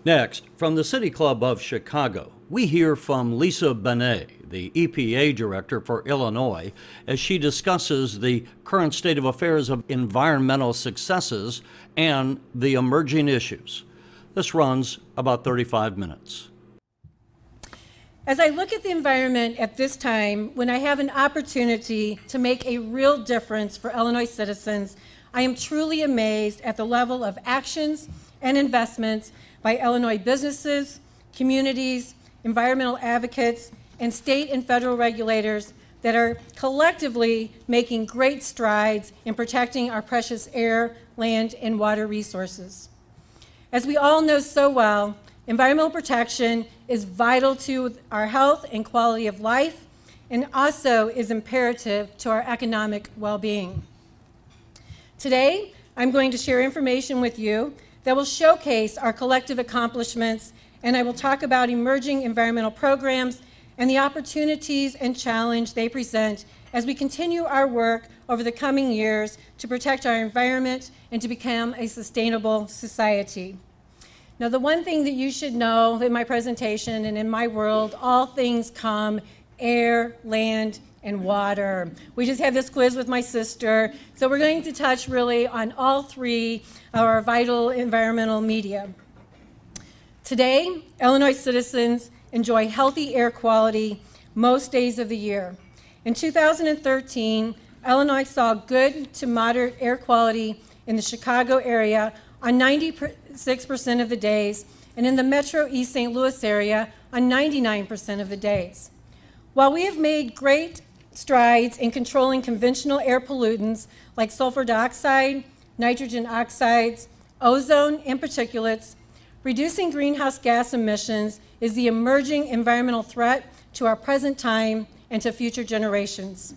Next, from the City Club of Chicago, we hear from Lisa Bonnett, the EPA Director for Illinois, as she discusses the current state of affairs of environmental successes and the emerging issues. This runs about 35 minutes. As I look at the environment at this time, when I have an opportunity to make a real difference for Illinois citizens, I am truly amazed at the level of actions and investments by Illinois businesses, communities, environmental advocates, and state and federal regulators that are collectively making great strides in protecting our precious air, land, and water resources. As we all know so well, environmental protection is vital to our health and quality of life, and also is imperative to our economic well-being. Today, I'm going to share information with you that will showcase our collective accomplishments, and I will talk about emerging environmental programs and the opportunities and challenge they present as we continue our work over the coming years to protect our environment and to become a sustainable society. Now, the one thing that you should know in my presentation and in my world, all things come: air, land, and water. We just had this quiz with my sister, so we're going to touch really on all three of our vital environmental media. Today, Illinois citizens enjoy healthy air quality most days of the year. In 2013, Illinois saw good to moderate air quality in the Chicago area on 96% of the days, and in the Metro East St. Louis area on 99% of the days. While we have made great strides in controlling conventional air pollutants like sulfur dioxide, nitrogen oxides, ozone, and particulates, reducing greenhouse gas emissions is the emerging environmental threat to our present time and to future generations.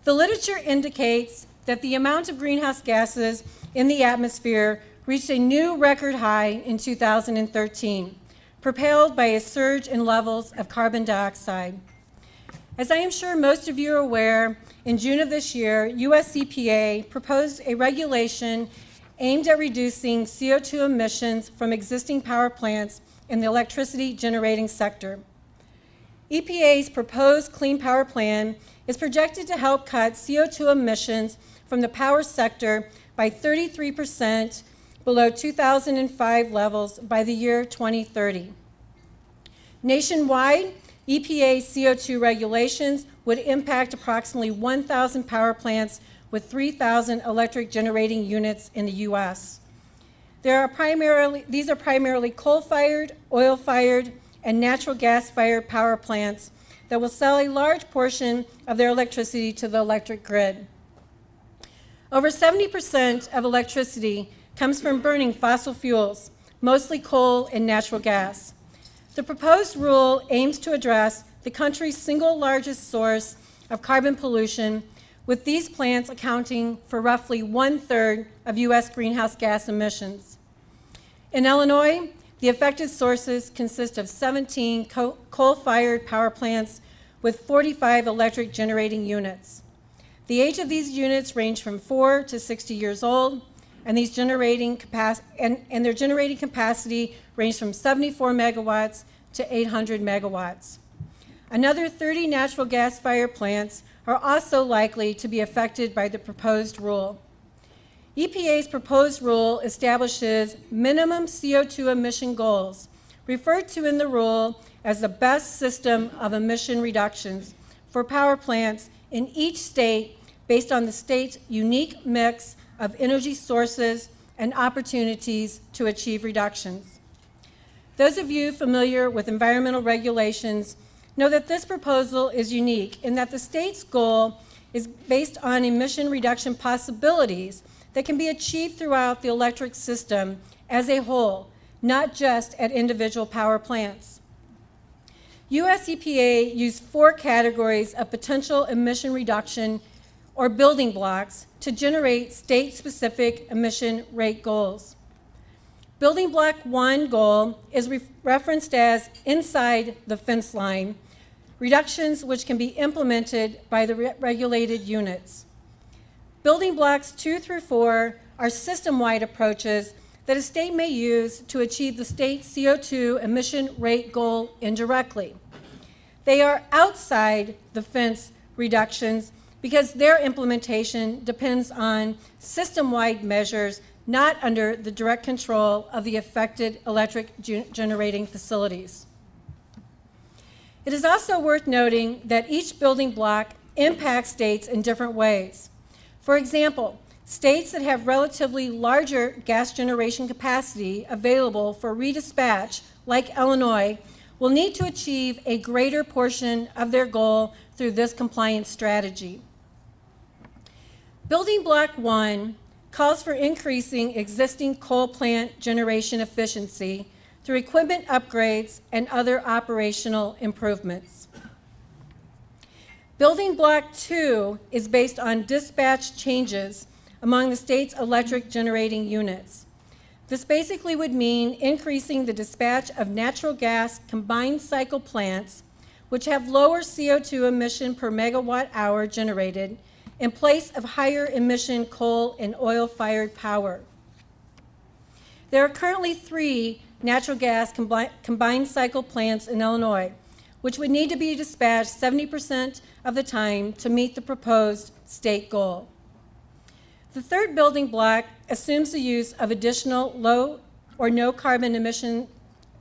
The literature indicates that the amount of greenhouse gases in the atmosphere reached a new record high in 2013, propelled by a surge in levels of carbon dioxide. As I am sure most of you are aware, in June of this year, US EPA proposed a regulation aimed at reducing CO2 emissions from existing power plants in the electricity generating sector. EPA's proposed Clean Power Plan is projected to help cut CO2 emissions from the power sector by 33% below 2005 levels by the year 2030. Nationwide, EPA's CO2 regulations would impact approximately 1,000 power plants with 3,000 electric generating units in the US. These are primarily coal-fired, oil-fired, and natural gas-fired power plants that will sell a large portion of their electricity to the electric grid. Over 70% of electricity comes from burning fossil fuels, mostly coal and natural gas. The proposed rule aims to address the country's single largest source of carbon pollution, with these plants accounting for roughly 1/3 of US greenhouse gas emissions. In Illinois, the affected sources consist of 17 coal-fired power plants with 45 electric generating units. The age of these units range from 4 to 60 years old, and their generating capacity ranges from 74 megawatts to 800 megawatts. Another 30 natural gas-fired plants are also likely to be affected by the proposed rule. EPA's proposed rule establishes minimum CO2 emission goals, referred to in the rule as the best system of emission reductions for power plants in each state based on the state's unique mix of energy sources and opportunities to achieve reductions. Those of you familiar with environmental regulations know that this proposal is unique in that the state's goal is based on emission reduction possibilities that can be achieved throughout the electric system as a whole, not just at individual power plants. US EPA used 4 categories of potential emission reduction or building blocks to generate state-specific emission rate goals. Building block 1 goal is referenced as inside the fence line, reductions which can be implemented by the regulated units. Building blocks 2 through 4 are system-wide approaches that a state may use to achieve the state CO2 emission rate goal indirectly. They are outside the fence reductions because their implementation depends on system-wide measures not under the direct control of the affected electric generating facilities. It is also worth noting that each building block impacts states in different ways. For example, states that have relatively larger gas generation capacity available for redispatch, like Illinois, will need to achieve a greater portion of their goal through this compliance strategy. Building block 1 calls for increasing existing coal plant generation efficiency through equipment upgrades and other operational improvements. Building block 2 is based on dispatch changes among the state's electric generating units. This basically would mean increasing the dispatch of natural gas combined cycle plants, which have lower CO2 emission per megawatt hour generated, in place of higher emission coal and oil-fired power. There are currently 3 natural gas combined cycle plants in Illinois, which would need to be dispatched 70% of the time to meet the proposed state goal. The third building block assumes the use of additional low or no carbon emission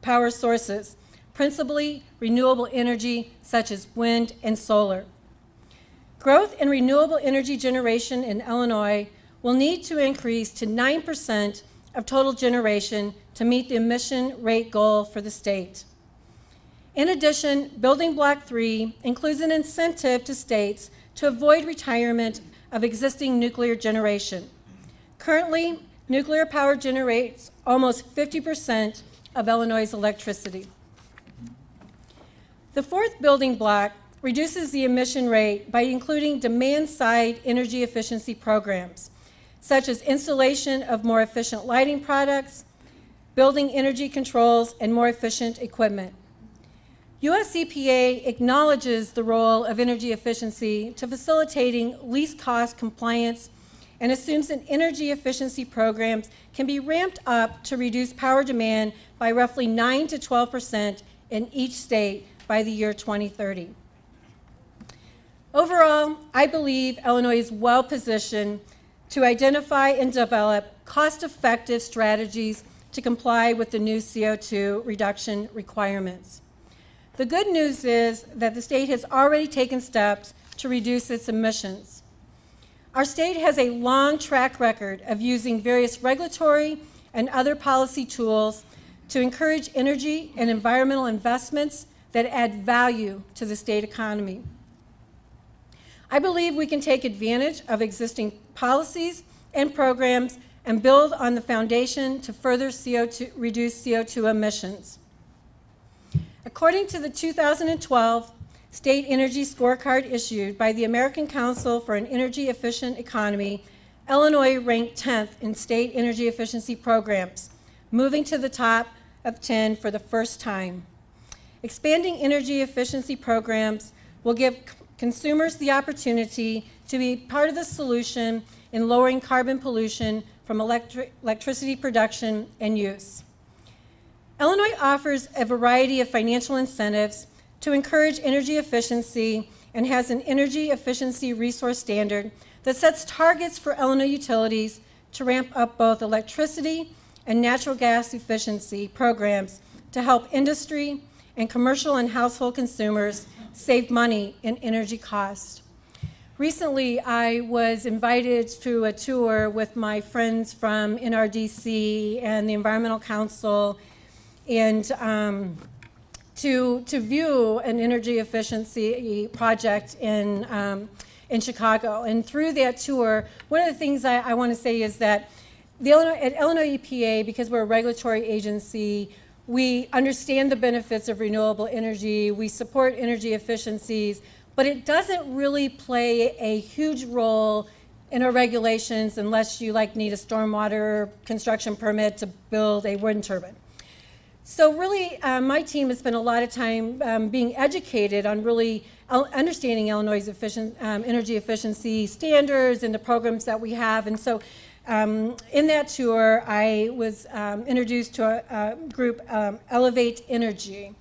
power sources, principally renewable energy such as wind and solar. Growth in renewable energy generation in Illinois will need to increase to 9% of total generation to meet the emission rate goal for the state. In addition, building block 3 includes an incentive to states to avoid retirement of existing nuclear generation. Currently, nuclear power generates almost 50% of Illinois' electricity. The fourth building block reduces the emission rate by including demand-side energy efficiency programs, such as installation of more efficient lighting products, building energy controls, and more efficient equipment. US EPA acknowledges the role of energy efficiency to facilitating least cost compliance and assumes that energy efficiency programs can be ramped up to reduce power demand by roughly 9 to 12% in each state by the year 2030. Overall, I believe Illinois is well positioned to identify and develop cost-effective strategies to comply with the new CO2 reduction requirements. The good news is that the state has already taken steps to reduce its emissions. Our state has a long track record of using various regulatory and other policy tools to encourage energy and environmental investments that add value to the state economy. I believe we can take advantage of existing policies and programs and build on the foundation to further reduce CO2 emissions. According to the 2012 State Energy Scorecard issued by the American Council for an Energy Efficient Economy, Illinois ranked 10th in state energy efficiency programs, moving to the top of 10 for the first time. Expanding energy efficiency programs will give consumers the opportunity to be part of the solution in lowering carbon pollution from electricity production and use. Illinois offers a variety of financial incentives to encourage energy efficiency and has an energy efficiency resource standard that sets targets for Illinois utilities to ramp up both electricity and natural gas efficiency programs to help industry and commercial and household consumers save money in energy costs. Recently, I was invited to a tour with my friends from NRDC and the Environmental Council and to view an energy efficiency project in Chicago. And through that tour, one of the things I want to say is that at Illinois EPA, because we're a regulatory agency, we understand the benefits of renewable energy, we support energy efficiencies, but it doesn't really play a huge role in our regulations unless you need a stormwater construction permit to build a wind turbine. So really, my team has spent a lot of time being educated on really understanding Illinois' energy efficiency standards and the programs that we have. And so In that tour, I was introduced to a group, Elevate Energy.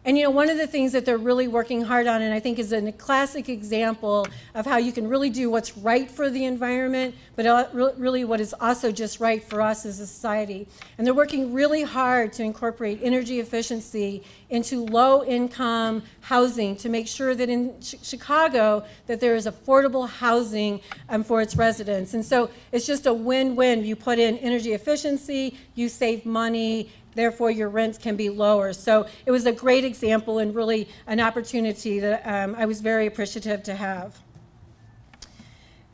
And you know, one of the things that they're really working hard on, and I think is a classic example of how you can really do what's right for the environment, but really what is also just right for us as a society. And they're working really hard to incorporate energy efficiency into low-income housing to make sure that in Chicago that there is affordable housing for its residents. And so it's just a win-win. You put in energy efficiency, you save money, therefore your rents can be lower. So it was a great example and really an opportunity that I was very appreciative to have.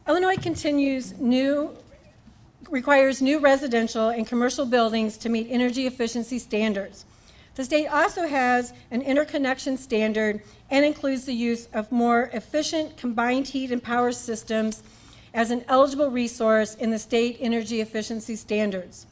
Illinois requires new residential and commercial buildings to meet energy efficiency standards. The state also has an interconnection standard and includes the use of more efficient combined heat and power systems as an eligible resource in the state energy efficiency standards.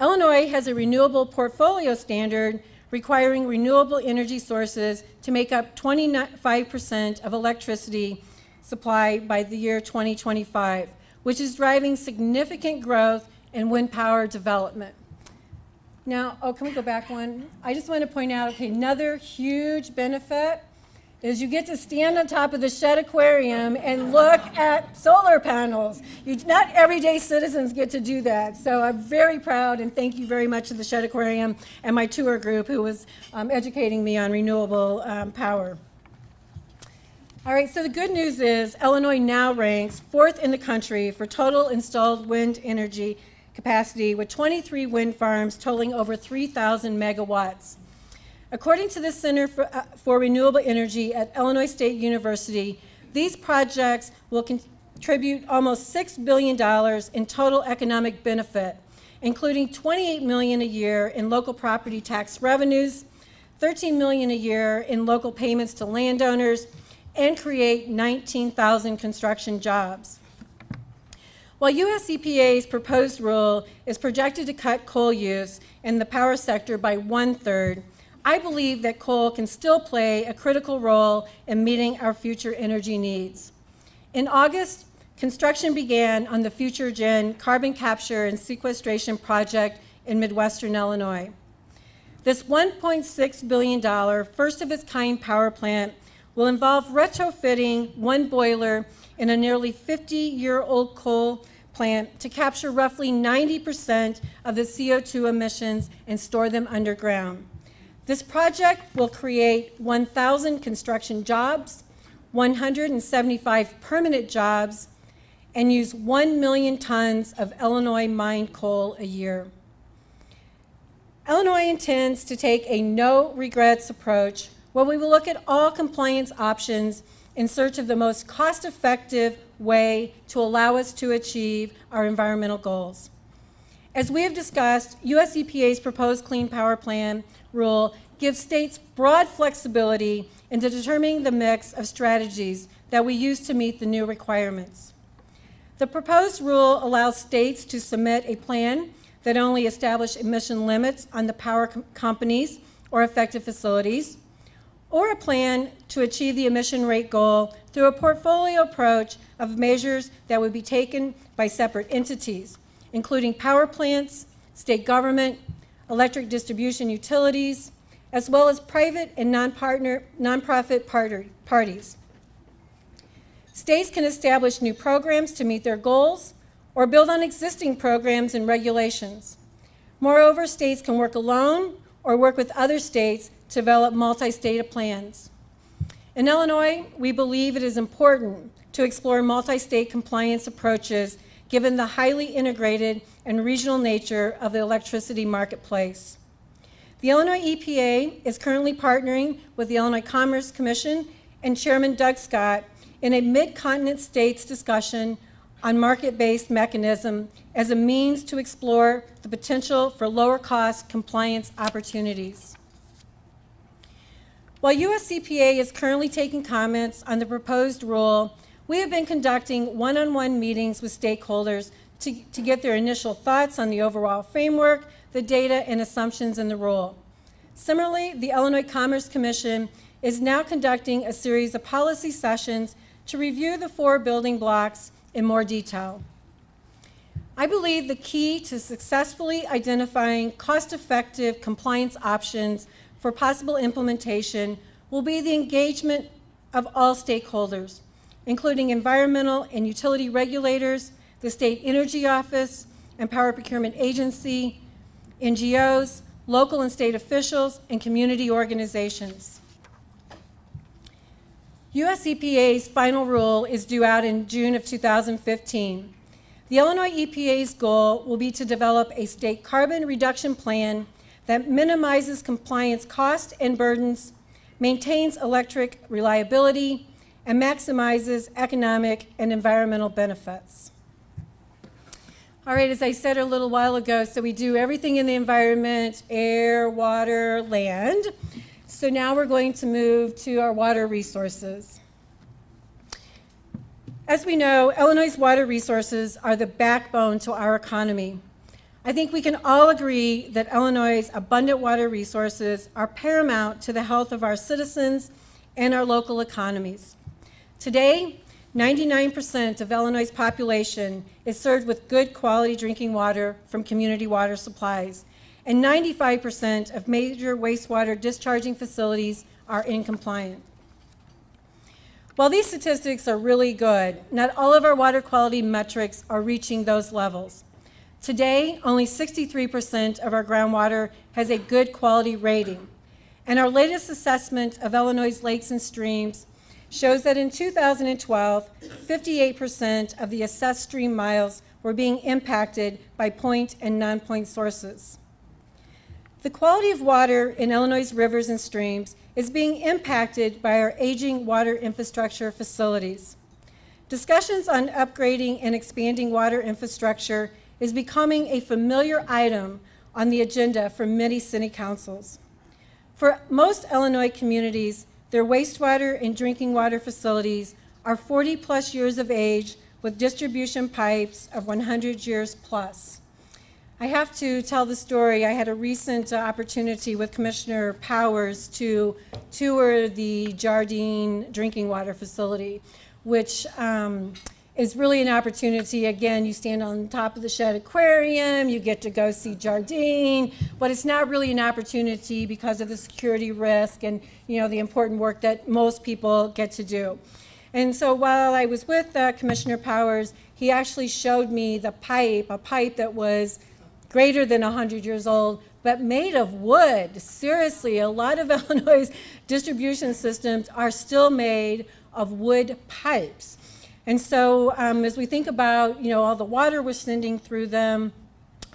Illinois has a renewable portfolio standard requiring renewable energy sources to make up 25% of electricity supply by the year 2025, which is driving significant growth in wind power development. Now, can we go back one? I just want to point out, okay, another huge benefit is you get to stand on top of the Shedd Aquarium and look at solar panels. Not everyday citizens get to do that. So I'm very proud and thank you very much to the Shedd Aquarium and my tour group who was educating me on renewable power. All right, so the good news is Illinois now ranks 4th in the country for total installed wind energy capacity with 23 wind farms totaling over 3,000 megawatts. According to the Center for Renewable Energy at Illinois State University, these projects will contribute almost $6 billion in total economic benefit, including $28 million a year in local property tax revenues, $13 million a year in local payments to landowners, and create 19,000 construction jobs. While US EPA's proposed rule is projected to cut coal use in the power sector by 1/3, I believe that coal can still play a critical role in meeting our future energy needs. In August, construction began on the Future Gen carbon capture and sequestration project in Midwestern Illinois. This $1.6 billion, first-of-its-kind power plant will involve retrofitting one boiler in a nearly 50-year-old coal plant to capture roughly 90% of the CO2 emissions and store them underground. This project will create 1,000 construction jobs, 175 permanent jobs, and use 1 million tons of Illinois mined coal a year. Illinois intends to take a no-regrets approach where we will look at all compliance options in search of the most cost-effective way to allow us to achieve our environmental goals. As we have discussed, US EPA's proposed Clean Power Plan rule gives states broad flexibility in determining the mix of strategies that we use to meet the new requirements. The proposed rule allows states to submit a plan that only establishes emission limits on the power companies or affected facilities, or a plan to achieve the emission rate goal through a portfolio approach of measures that would be taken by separate entities, including power plants, state government, electric distribution utilities, as well as private and nonprofit parties. States can establish new programs to meet their goals or build on existing programs and regulations. Moreover, states can work alone or work with other states to develop multi-state plans. In Illinois, we believe it is important to explore multi-state compliance approaches given the highly integrated and regional nature of the electricity marketplace. The Illinois EPA is currently partnering with the Illinois Commerce Commission and Chairman Doug Scott in a mid-continent states discussion on market-based mechanism as a means to explore the potential for lower-cost compliance opportunities. While US EPA is currently taking comments on the proposed rule, we have been conducting one-on-one meetings with stakeholders to get their initial thoughts on the overall framework, the data, and assumptions in the rule. Similarly, the Illinois Commerce Commission is now conducting a series of policy sessions to review the 4 building blocks in more detail. I believe the key to successfully identifying cost-effective compliance options for possible implementation will be the engagement of all stakeholders, including environmental and utility regulators, the State Energy Office and Power Procurement Agency, NGOs, local and state officials, and community organizations. US EPA's final rule is due out in June of 2015. The Illinois EPA's goal will be to develop a state carbon reduction plan that minimizes compliance costs and burdens, maintains electric reliability, and maximizes economic and environmental benefits. All right, as I said a little while ago, so we do everything in the environment: air, water, land. So now we're going to move to our water resources. As we know, Illinois' water resources are the backbone to our economy. I think we can all agree that Illinois' abundant water resources are paramount to the health of our citizens and our local economies. Today, 99% of Illinois' population is served with good quality drinking water from community water supplies, and 95% of major wastewater discharging facilities are in compliance. While these statistics are really good, not all of our water quality metrics are reaching those levels. Today, only 63% of our groundwater has a good quality rating, and our latest assessment of Illinois' lakes and streams shows that in 2012, 58% of the assessed stream miles were being impacted by point and non-point sources. The quality of water in Illinois' rivers and streams is being impacted by our aging water infrastructure facilities. Discussions on upgrading and expanding water infrastructure is becoming a familiar item on the agenda for many city councils. For most Illinois communities, their wastewater and drinking water facilities are 40+ years of age with distribution pipes of 100 years plus. I have to tell the story. I had a recent opportunity with Commissioner Powers to tour the Jardine drinking water facility, which is really an opportunity. Again, you stand on top of the Shed Aquarium, you get to go see Jardine, but it's not really an opportunity because of the security risk and the important work that most people get to do. And so while I was with Commissioner Powers, he actually showed me the pipe, a pipe that was greater than 100 years old, but made of wood. Seriously, a lot of Illinois' distribution systems are still made of wood pipes. And so as we think about all the water we're sending through them,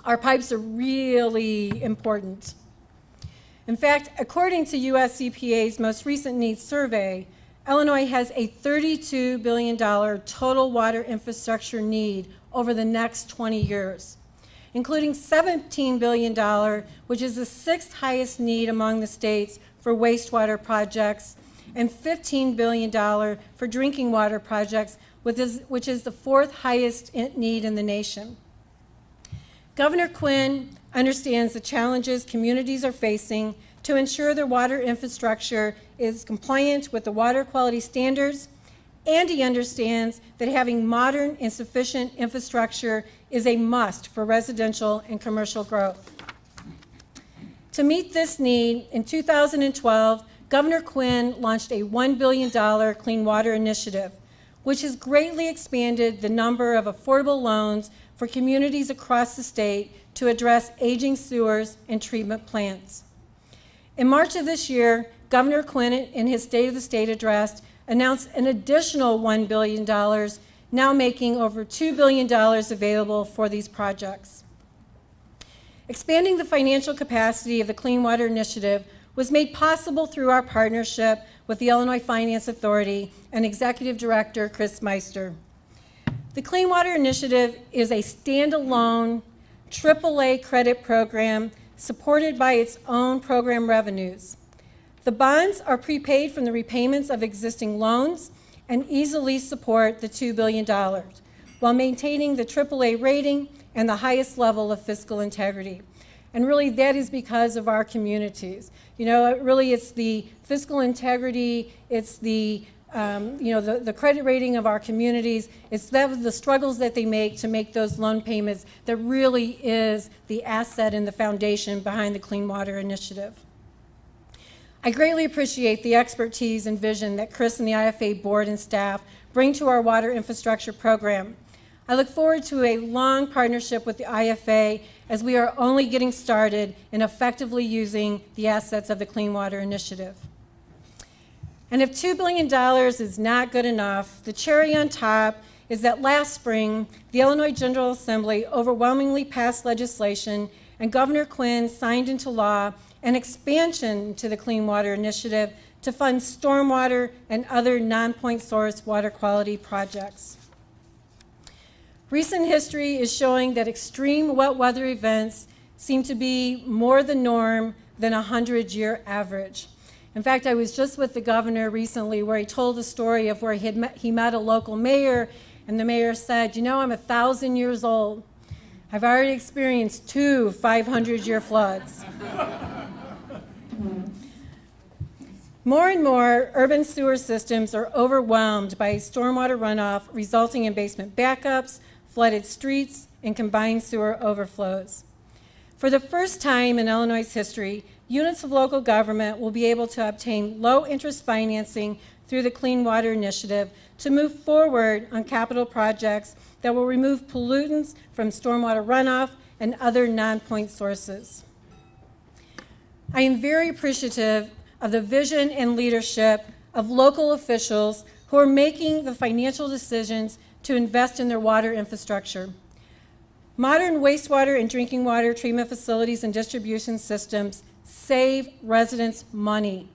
our pipes are really important. In fact, according to US EPA's most recent needs survey, Illinois has a $32 billion total water infrastructure need over the next 20 years, including $17 billion, which is the 6th highest need among the states for wastewater projects, and $15 billion for drinking water projects, which is the 4th highest need in the nation. Governor Quinn understands the challenges communities are facing to ensure their water infrastructure is compliant with the water quality standards, and he understands that having modern and sufficient infrastructure is a must for residential and commercial growth. To meet this need, in 2012, Governor Quinn launched a $1 billion Clean Water Initiative, which has greatly expanded the number of affordable loans for communities across the state to address aging sewers and treatment plants. In March of this year, Governor Quinn, in his State of the State address, announced an additional $1 billion, now making over $2 billion available for these projects. Expanding the financial capacity of the Clean Water Initiative was made possible through our partnership with the Illinois Finance Authority and Executive Director Chris Meister. The Clean Water Initiative is a standalone AAA credit program supported by its own program revenues. The bonds are prepaid from the repayments of existing loans and easily support the $2 billion, while maintaining the AAA rating and the highest level of fiscal integrity. And really, that is because of our communities. Really, it's the fiscal integrity, it's the the credit rating of our communities. It's the struggles that they make to make those loan payments that really is the asset and the foundation behind the Clean Water Initiative. I greatly appreciate the expertise and vision that Chris and the IFA board and staff bring to our water infrastructure program. I look forward to a long partnership with the IFA as we are only getting started in effectively using the assets of the Clean Water Initiative. And if $2 billion is not good enough, the cherry on top is that last spring, the Illinois General Assembly overwhelmingly passed legislation and Governor Quinn signed into law an expansion to the Clean Water Initiative to fund stormwater and other non-point source water quality projects. Recent history is showing that extreme wet weather events seem to be more the norm than a 100-year average. In fact, I was just with the governor recently where he told a story of where he met a local mayor, and the mayor said, you know, I'm 1,000 years old. I've already experienced 2 500-year floods. More and more urban sewer systems are overwhelmed by stormwater runoff, resulting in basement backups, flooded streets, and combined sewer overflows. For the first time in Illinois' history, units of local government will be able to obtain low-interest financing through the Clean Water Initiative to move forward on capital projects that will remove pollutants from stormwater runoff and other non-point sources. I am very appreciative of the vision and leadership of local officials who are making the financial decisions to invest in their water infrastructure. Modern wastewater and drinking water treatment facilities and distribution systems save residents money,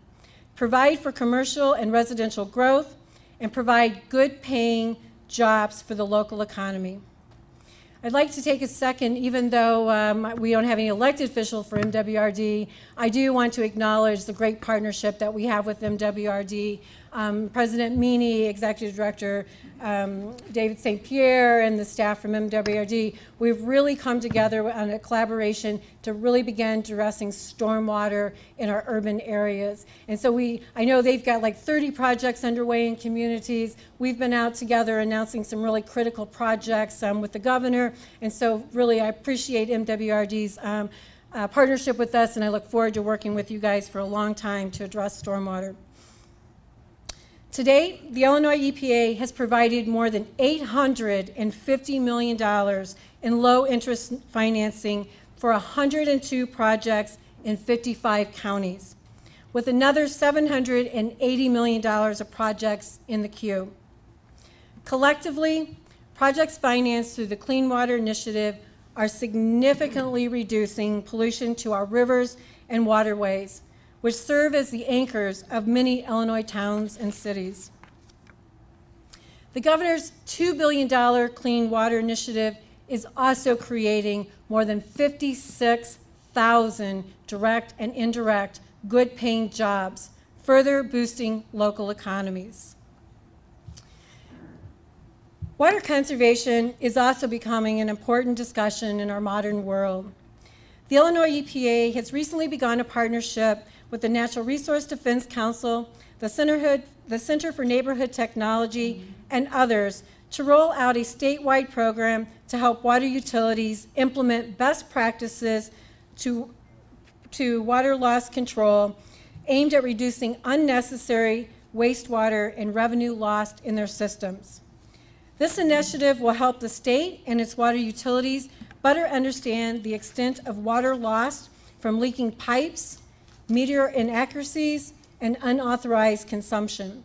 provide for commercial and residential growth, and provide good-paying jobs for the local economy. I'd like to take a second, even though we don't have any elected official for MWRD, I do want to acknowledge the great partnership that we have with MWRD. President Meany, Executive Director David St. Pierre, and the staff from MWRD, we've really come together on a collaboration to really begin addressing stormwater in our urban areas. And so I know they've got like 30 projects underway in communities. We've been out together announcing some really critical projects with the governor. And so really I appreciate MWRD's partnership with us, and I look forward to working with you guys for a long time to address stormwater. To date, the Illinois EPA has provided more than $850 million in low-interest financing for 102 projects in 55 counties, with another $780 million of projects in the queue. Collectively, projects financed through the Clean Water Initiative are significantly reducing pollution to our rivers and waterways, which serve as the anchors of many Illinois towns and cities. The governor's $2 billion Clean Water Initiative is also creating more than 56,000 direct and indirect good-paying jobs, further boosting local economies. Water conservation is also becoming an important discussion in our modern world. The Illinois EPA has recently begun a partnership with the Natural Resource Defense Council, the Center for Neighborhood Technology, and others to roll out a statewide program to help water utilities implement best practices to water loss control aimed at reducing unnecessary wastewater and revenue lost in their systems. This initiative will help the state and its water utilities better understand the extent of water lost from leaking pipes, meter inaccuracies, and unauthorized consumption.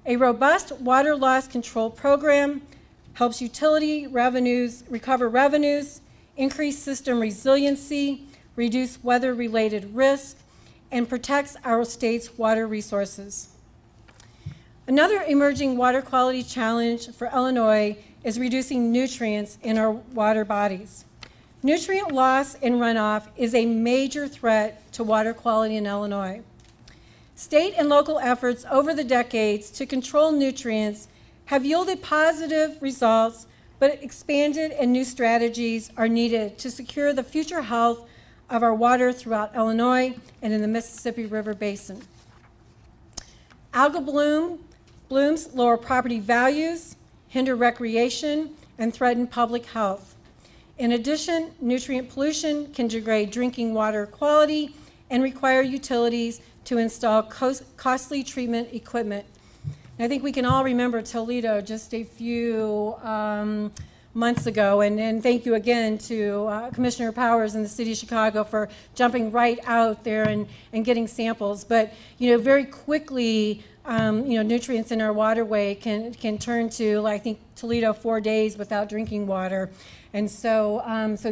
A robust water loss control program helps utility revenues recover revenues, increase system resiliency, reduce weather-related risk, and protects our state's water resources. Another emerging water quality challenge for Illinois is reducing nutrients in our water bodies. Nutrient loss and runoff is a major threat to water quality in Illinois. State and local efforts over the decades to control nutrients have yielded positive results, but expanded and new strategies are needed to secure the future health of our water throughout Illinois and in the Mississippi River Basin. Algal bloom, Blooms lower property values, hinder recreation, and threaten public health. In addition, nutrient pollution can degrade drinking water quality and require utilities to install costly treatment equipment. And I think we can all remember Toledo just a few months ago, and thank you again to Commissioner Powers and the City of Chicago for jumping right out there and getting samples. But very quickly, nutrients in our waterway can turn to, I think, Toledo 4 days without drinking water. And so,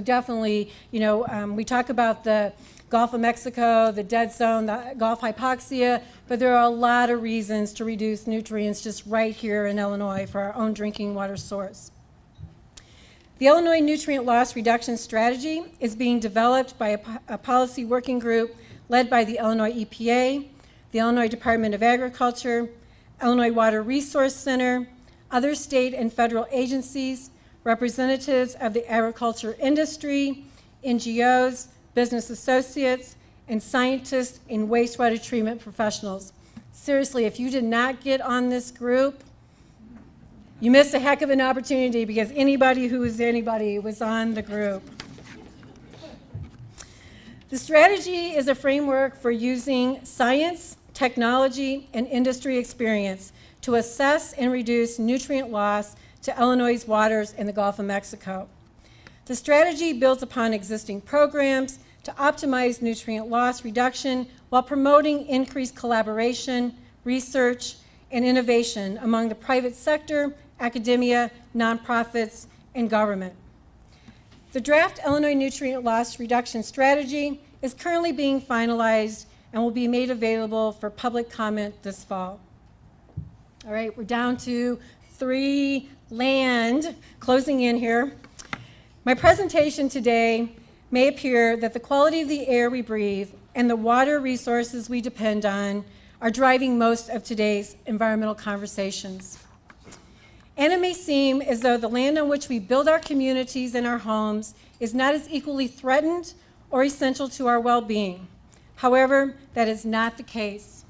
definitely, we talk about the Gulf of Mexico, the dead zone, the Gulf hypoxia, but there are a lot of reasons to reduce nutrients just right here in Illinois for our own drinking water source. The Illinois Nutrient Loss Reduction Strategy is being developed by a policy working group led by the Illinois EPA, the Illinois Department of Agriculture, Illinois Water Resource Center, other state and federal agencies, representatives of the agriculture industry, NGOs, business associates, and scientists and wastewater treatment professionals. Seriously, if you did not get on this group, you missed a heck of an opportunity, because anybody who is anybody was on the group. The strategy is a framework for using science, technology, and industry experience to assess and reduce nutrient loss to Illinois' waters in the Gulf of Mexico. The strategy builds upon existing programs to optimize nutrient loss reduction while promoting increased collaboration, research, and innovation among the private sector, academia, nonprofits, and government. The draft Illinois Nutrient Loss Reduction Strategy is currently being finalized and will be made available for public comment this fall. All right, we're down to 3 land, closing in here. My presentation today may appear that the quality of the air we breathe and the water resources we depend on are driving most of today's environmental conversations. And it may seem as though the land on which we build our communities and our homes is not as equally threatened or essential to our well-being. However, that is not the case.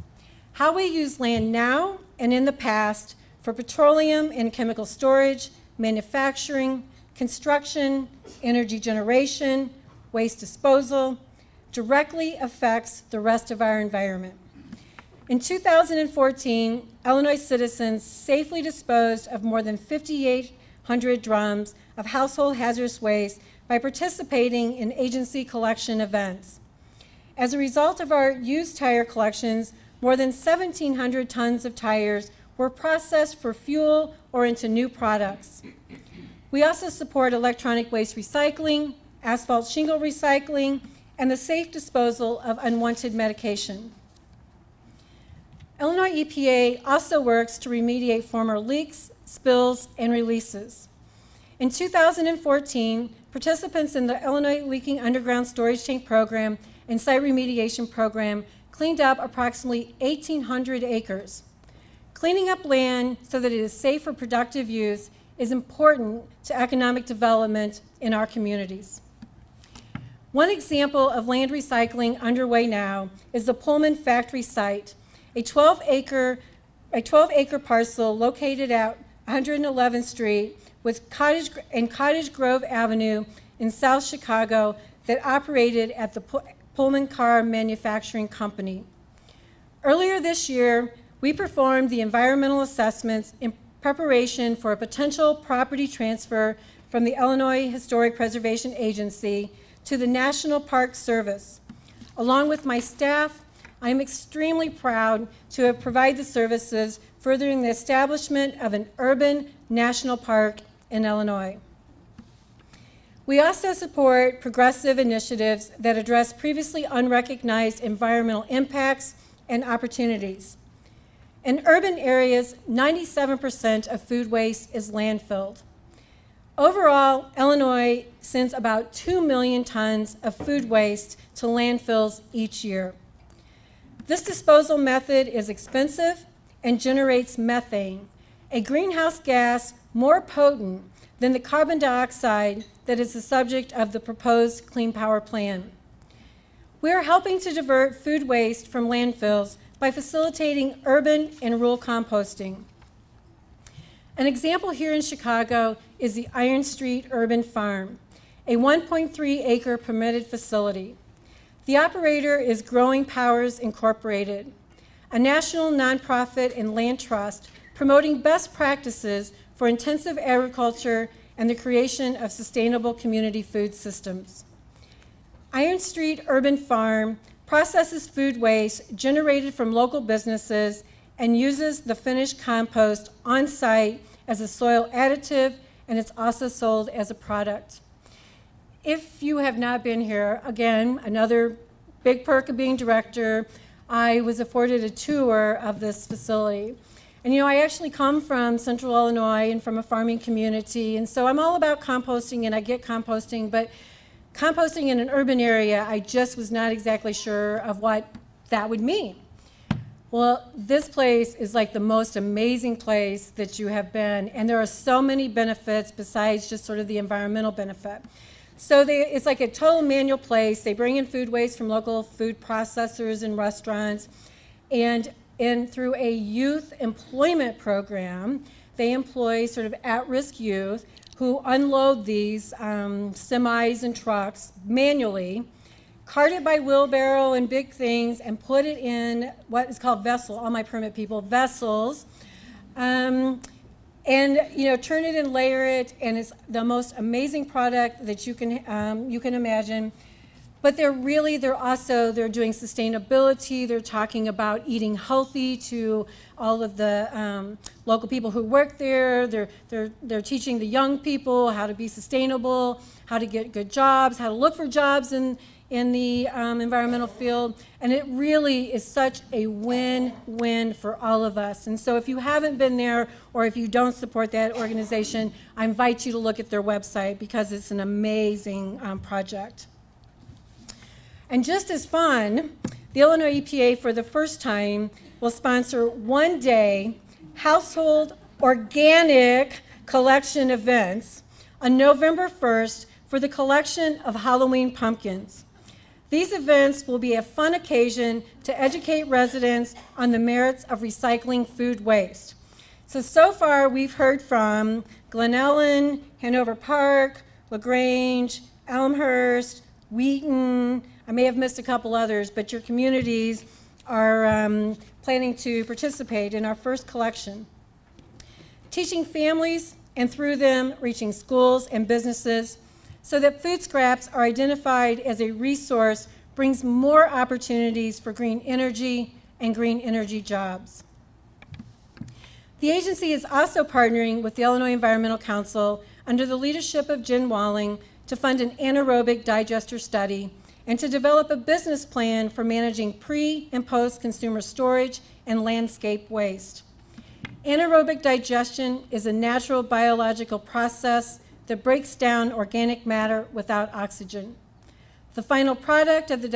How we use land now and in the past for petroleum and chemical storage, manufacturing, construction, energy generation, waste disposal, directly affects the rest of our environment. In 2014, Illinois citizens safely disposed of more than 5,800 drums of household hazardous waste by participating in agency collection events. As a result of our used tire collections, more than 1,700 tons of tires were processed for fuel or into new products. We also support electronic waste recycling, asphalt shingle recycling, and the safe disposal of unwanted medication. Illinois EPA also works to remediate former leaks, spills, and releases. In 2014, participants in the Illinois Leaking Underground Storage Tank Program and Site Remediation Program cleaned up approximately 1,800 acres. Cleaning up land so that it is safe for productive use is important to economic development in our communities. One example of land recycling underway now is the Pullman factory site, a 12-acre parcel located at 111th Street with Cottage Grove Avenue in South Chicago that operated at the Pullman Car Manufacturing Company. Earlier this year, we performed the environmental assessments in preparation for a potential property transfer from the Illinois Historic Preservation Agency to the National Park Service. Along with my staff, I am extremely proud to have provided the services furthering the establishment of an urban national park in Illinois. We also support progressive initiatives that address previously unrecognized environmental impacts and opportunities. In urban areas, 97% of food waste is landfilled. Overall, Illinois sends about 2 million tons of food waste to landfills each year. This disposal method is expensive and generates methane, a greenhouse gas more potent than the carbon dioxide that is the subject of the proposed Clean Power Plan. We are helping to divert food waste from landfills by facilitating urban and rural composting. An example here in Chicago is the Iron Street Urban Farm, a 1.3-acre permitted facility. The operator is Growing Powers Incorporated, a national nonprofit and land trust promoting best practices for intensive agriculture and the creation of sustainable community food systems. Iron Street Urban Farm processes food waste generated from local businesses and uses the finished compost on site as a soil additive, and it's also sold as a product. If you have not been here, again, another big perk of being director, I was afforded a tour of this facility. And you know, I actually come from Central Illinois and from a farming community, and so I'm all about composting, and I get composting, but composting in an urban area, I just was not exactly sure of what that would mean. Well, this place is like the most amazing place that you have been, and there are so many benefits besides just sort of the environmental benefit. So it's like a total manual place. They bring in food waste from local food processors and restaurants, and through a youth employment program, they employ sort of at-risk youth who unload these semis and trucks manually, cart it by wheelbarrow and big things, and put it in what is called vessel, all my permit people, vessels, and you know, turn it and layer it, and it's the most amazing product that you can imagine. But they're doing sustainability. They're talking about eating healthy to all of the local people who work there. They're teaching the young people how to be sustainable, how to get good jobs, how to look for jobs in the environmental field. And it really is such a win-win for all of us. And so if you haven't been there, or if you don't support that organization, I invite you to look at their website because it's an amazing project. And just as fun, the Illinois EPA for the first time will sponsor one-day household organic collection events on November 1st for the collection of Halloween pumpkins. These events will be a fun occasion to educate residents on the merits of recycling food waste. So far we've heard from Glen Ellen, Hanover Park, LaGrange, Elmhurst, Wheaton. I may have missed a couple others, but your communities are planning to participate in our first collection. Teaching families, and through them reaching schools and businesses, so that food scraps are identified as a resource brings more opportunities for green energy and green energy jobs. The agency is also partnering with the Illinois Environmental Council under the leadership of Jen Walling to fund an anaerobic digester study and to develop a business plan for managing pre- and post-consumer storage and landscape waste. Anaerobic digestion is a natural biological process that breaks down organic matter without oxygen. The final product of the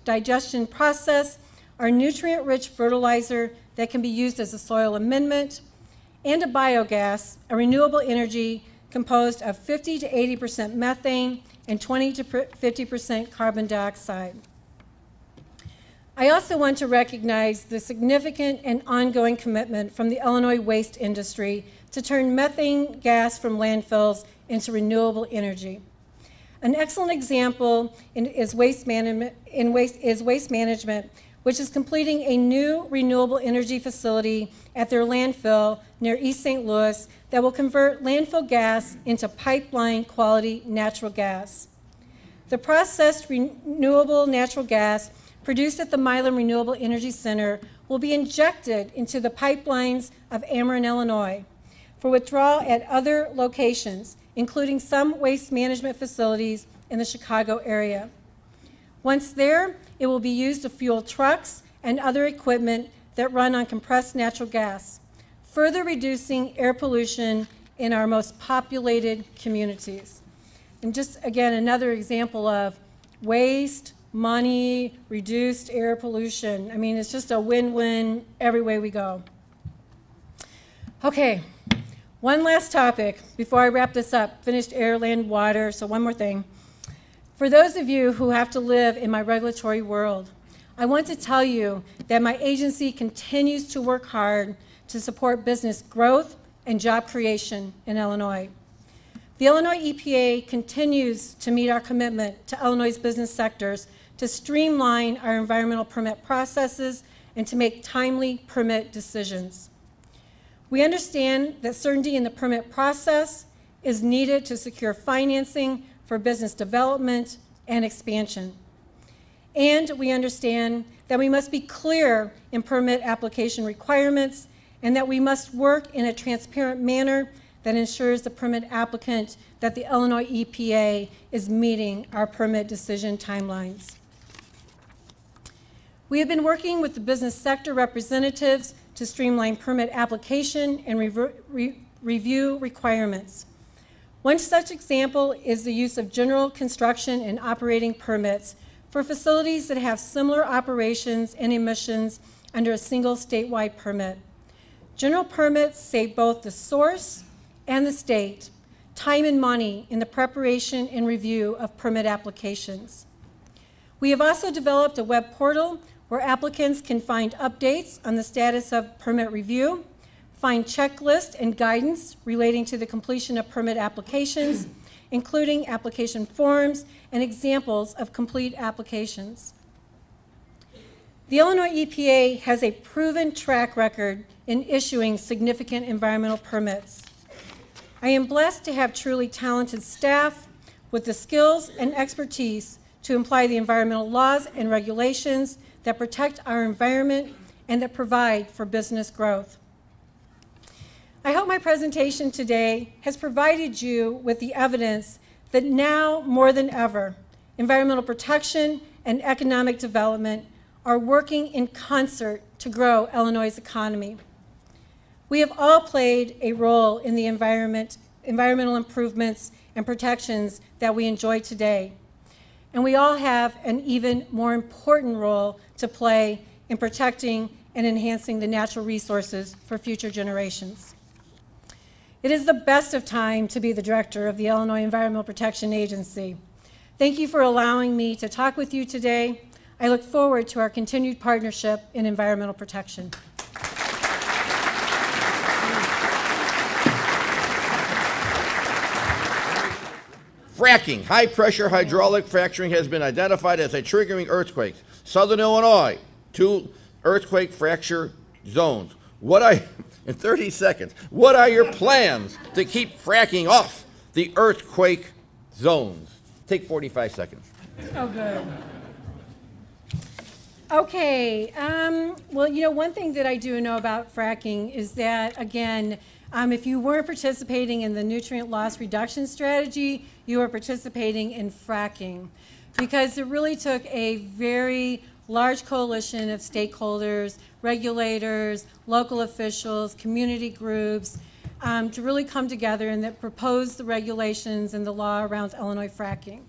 digestion process are nutrient-rich fertilizer that can be used as a soil amendment, and a biogas, a renewable energy composed of 50 to 80% methane and 20 to 50% carbon dioxide. I also want to recognize the significant and ongoing commitment from the Illinois waste industry to turn methane gas from landfills into renewable energy. An excellent example is waste management, which is completing a new renewable energy facility at their landfill near East St. Louis that will convert landfill gas into pipeline quality natural gas. The processed renewable natural gas produced at the Milam Renewable Energy Center will be injected into the pipelines of Ameren, Illinois, for withdrawal at other locations, including some waste management facilities in the Chicago area. Once there, it will be used to fuel trucks and other equipment that run on compressed natural gas, further reducing air pollution in our most populated communities. And just, again, another example of waste, money, reduced air pollution. I mean, it's just a win-win every way we go. Okay, one last topic before I wrap this up. Finished air, land, water, so one more thing. For those of you who have to live in my regulatory world, I want to tell you that my agency continues to work hard to support business growth and job creation in Illinois. The Illinois EPA continues to meet our commitment to Illinois' business sectors to streamline our environmental permit processes and to make timely permit decisions. We understand that certainty in the permit process is needed to secure financing for business development and expansion. And we understand that we must be clear in permit application requirements and that we must work in a transparent manner that ensures the permit applicant that the Illinois EPA is meeting our permit decision timelines. We have been working with the business sector representatives to streamline permit application and review requirements. One such example is the use of general construction and operating permits for facilities that have similar operations and emissions under a single statewide permit. General permits save both the source and the state time and money in the preparation and review of permit applications. We have also developed a web portal where applicants can find updates on the status of permit review, find checklists and guidance relating to the completion of permit applications, including application forms and examples of complete applications. The Illinois EPA has a proven track record in issuing significant environmental permits. I am blessed to have truly talented staff with the skills and expertise to apply the environmental laws and regulations that protect our environment and that provide for business growth. I hope my presentation today has provided you with the evidence that now more than ever, environmental protection and economic development are working in concert to grow Illinois' economy. We have all played a role in the environmental improvements and protections that we enjoy today. And we all have an even more important role to play in protecting and enhancing the natural resources for future generations. It is the best of time to be the director of the Illinois Environmental Protection Agency. Thank you for allowing me to talk with you today. I look forward to our continued partnership in environmental protection. Fracking, high-pressure hydraulic fracturing, has been identified as a triggering earthquake. Southern Illinois, 2 earthquake fracture zones. In 30 seconds, what are your plans to keep fracking off the earthquake zones? Take 45 seconds. Oh, good. Okay, well, you know, one thing that I do know about fracking is that, again, if you weren't participating in the nutrient loss reduction strategy, you are participating in fracking, because it really took a very large coalition of stakeholders, regulators, local officials, community groups, to really come together and that propose the regulations and the law around Illinois fracking.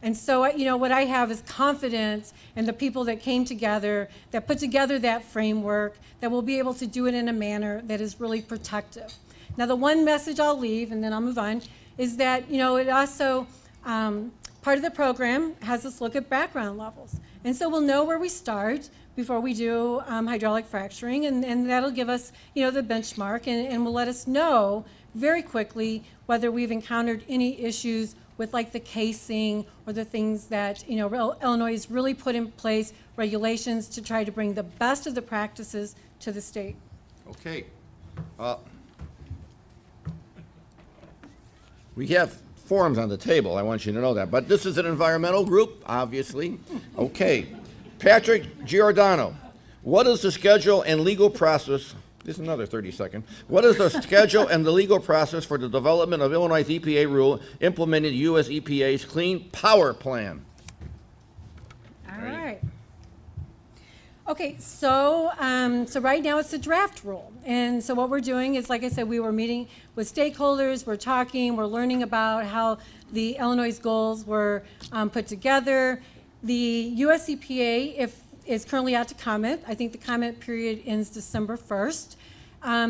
And so, you know, what I have is confidence in the people that came together, that put together that framework, that will be able to do it in a manner that is really protective. Now, the one message I'll leave, and then I'll move on, is that, you know, it also, part of the program has us look at background levels. And so we'll know where we start before we do hydraulic fracturing, and that'll give us, you know, the benchmark, and will let us know very quickly whether we've encountered any issues with like the casing or the things that, you know, Illinois has really put in place regulations to try to bring the best of the practices to the state. Okay. We have forms on the table, I want you to know that. But this is an environmental group, obviously. Okay. Patrick Giordano, what is the schedule and legal process? This is another 30 seconds. What is the schedule and the legal process for the development of Illinois' EPA rule implementing U.S. EPA's Clean Power Plan? All right. Okay, so right now it's a draft rule. And so what we're doing is, like I said, we were meeting with stakeholders, we're talking, we're learning about how the Illinois goals were put together. The U.S. EPA is currently out to comment. I think the comment period ends December 1st.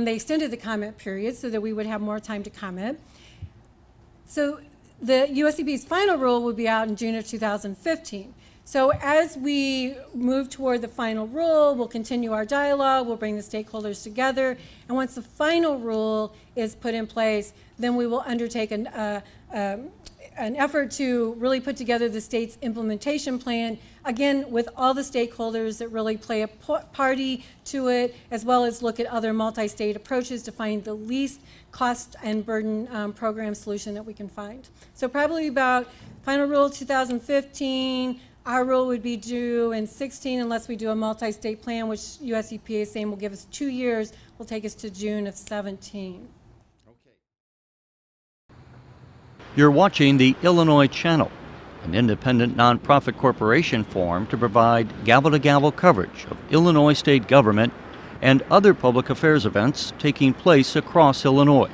They extended the comment period so that we would have more time to comment. So the U.S. EPA's final rule will be out in June of 2015. So as we move toward the final rule, we'll continue our dialogue, we'll bring the stakeholders together, and once the final rule is put in place, then we will undertake an effort to really put together the state's implementation plan, again, with all the stakeholders that really play a party to it, as well as look at other multi-state approaches to find the least cost and burden program solution that we can find. So probably about final rule 2015, our rule would be due in 16 unless we do a multi-state plan, which US EPA is saying will give us 2 years, will take us to June of 17. You're watching the Illinois Channel, an independent nonprofit corporation formed to provide gavel-to-gavel coverage of Illinois state government and other public affairs events taking place across Illinois.